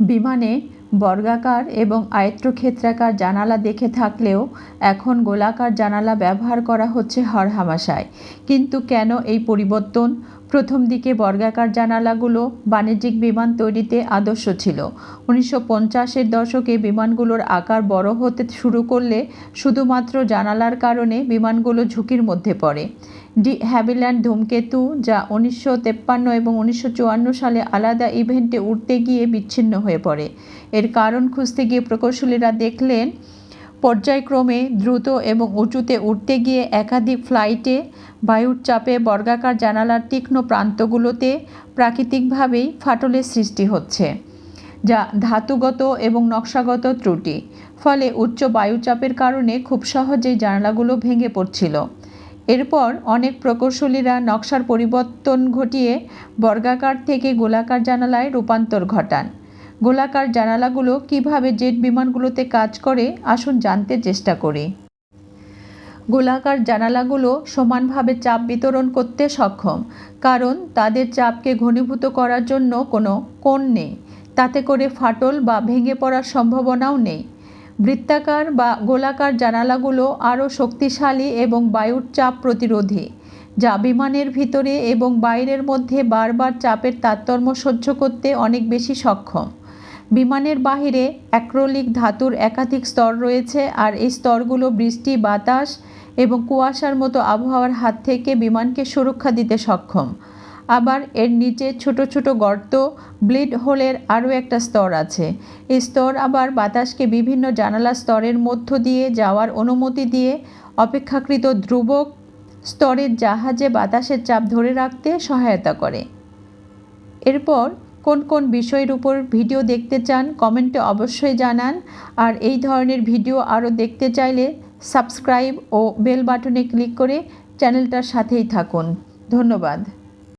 বিমানে বর্গাকার এবং আয়তক্ষেত্রাকার জানালা দেখে থাকলেও এখন গোলাকার জানালা ব্যবহার করা হচ্ছে হরহামেশাই। কিন্তু কেন এই পরিবর্তন? প্রথম দিকে বর্গাকার জানালাগুলো বাণিজ্যিক বিমান তৈরিতে আদর্শ ছিল। 1950-এর দশকে বিমানগুলোর আকার বড় হতে শুরু করলে শুধুমাত্র জানালার কারণে বিমানগুলো ঝুঁকির মধ্যে পড়ে। ডি হ্যাভিল্যান্ড ধূমকেতু, যা 1953 এবং 1954 সালে আলাদা ইভেন্টে উড়তে গিয়ে বিচ্ছিন্ন হয়ে পড়ে। এর কারণ খুঁজতে গিয়ে প্রকৌশলীরা দেখলেন, পর্যায়ক্রমে দ্রুত এবং উঁচুতে উঠতে গিয়ে একাধিক ফ্লাইটে বায়ুর চাপে বর্গাকার জানালার তীক্ষ্ণ প্রান্তগুলোতে প্রাকৃতিকভাবেই ফাটলের সৃষ্টি হচ্ছে, যা ধাতুগত এবং নকশাগত ত্রুটি। ফলে উচ্চ বায়ুচাপের কারণে খুব সহজেই জানালাগুলো ভেঙে পড়ছিল। এরপর অনেক প্রকৌশলীরা নকশার পরিবর্তন ঘটিয়ে বর্গাকার থেকে গোলাকার জানালায় রূপান্তর ঘটান। গোলাকার জানালাগুলো কিভাবে জেট বিমানগুলোতে কাজ করে আসুন জানতে চেষ্টা করি। গোলাকার জানালাগুলো সমানভাবে চাপ বিতরণ করতে সক্ষম, কারণ তাদের চাপকে ঘনীভূত করার জন্য কোনো কোণ নেই। তাতে করে ফাটল বা ভেঙে পড়ার সম্ভাবনাও নেই। বৃত্তাকার বা গোলাকার জানালাগুলো আরও শক্তিশালী এবং বায়ুর চাপ প্রতিরোধী, যা বিমানের ভিতরে এবং বাইরের মধ্যে বারবার চাপের তারতম্য সহ্য করতে অনেক বেশি সক্ষম। বিমানের বাহিরে অ্যাক্রিলিক ধাতুর একাধিক স্তর রয়েছে, আর এই স্তরগুলো বৃষ্টি, বাতাস এবং কুয়াশার মতো আবহাওয়ার হাত থেকে বিমানকে সুরক্ষা দিতে সক্ষম। আবার এর নিচে ছোট ছোট গর্ত, ব্লিড হোলের আরও একটা স্তর আছে। এই স্তর আবার বাতাসকে বিভিন্ন জানালা স্তরের মধ্য দিয়ে যাওয়ার অনুমতি দিয়ে অপেক্ষাকৃত ধ্রুবক স্তরের জাহাজে বাতাসের চাপ ধরে রাখতে সহায়তা করে। এরপর কোন কোন বিষয়ের উপর ভিডিও দেখতে চান কমেন্টে অবশ্যই জানান। আর এই ধরনের ভিডিও আরও দেখতে চাইলে সাবস্ক্রাইব ও বেল বাটনে ক্লিক করে চ্যানেলটার সাথেই থাকুন। ধন্যবাদ।